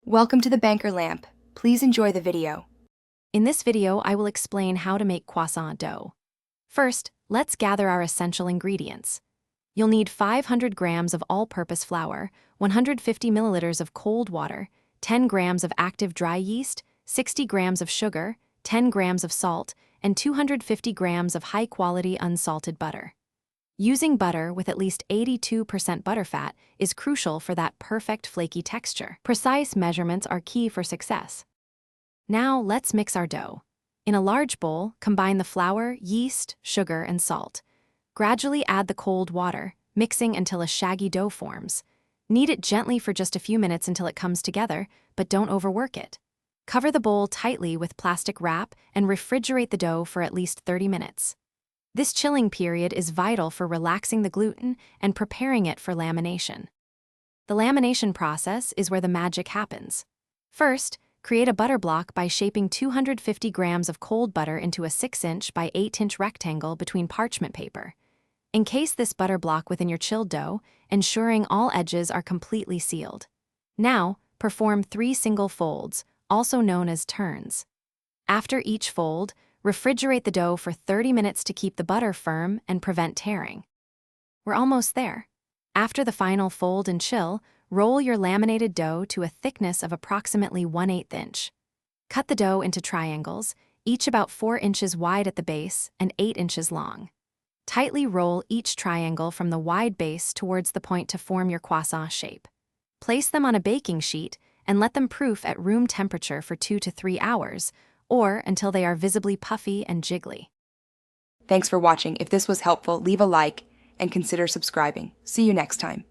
Welcome to the Banker Lamp. Please enjoy the video. In this video, I will explain how to make croissant dough. First, let's gather our essential ingredients. You'll need 500 grams of all-purpose flour, 150 milliliters of cold water, 10 grams of active dry yeast, 60 grams of sugar, 10 grams of salt, and 250 grams of high-quality unsalted butter. Using butter with at least 82% butterfat is crucial for that perfect flaky texture. Precise measurements are key for success. Now let's mix our dough. In a large bowl, combine the flour, yeast, sugar, and salt. Gradually add the cold water, mixing until a shaggy dough forms. Knead it gently for just a few minutes until it comes together, but don't overwork it. Cover the bowl tightly with plastic wrap and refrigerate the dough for at least 30 minutes. This chilling period is vital for relaxing the gluten and preparing it for lamination. The lamination process is where the magic happens. First, create a butter block by shaping 250 grams of cold butter into a 6-inch by 8-inch rectangle between parchment paper. Encase this butter block within your chilled dough, ensuring all edges are completely sealed. Now, perform 3 single folds, also known as turns. After each fold, refrigerate the dough for 30 minutes to keep the butter firm and prevent tearing. We're almost there. After the final fold and chill, roll your laminated dough to a thickness of approximately 1/8 inch. Cut the dough into triangles, each about 4 inches wide at the base and 8 inches long. Tightly roll each triangle from the wide base towards the point to form your croissant shape. Place them on a baking sheet and let them proof at room temperature for 2 to 3 hours, or until they are visibly puffy and jiggly. Thanks for watching. If this was helpful, leave a like and consider subscribing. See you next time.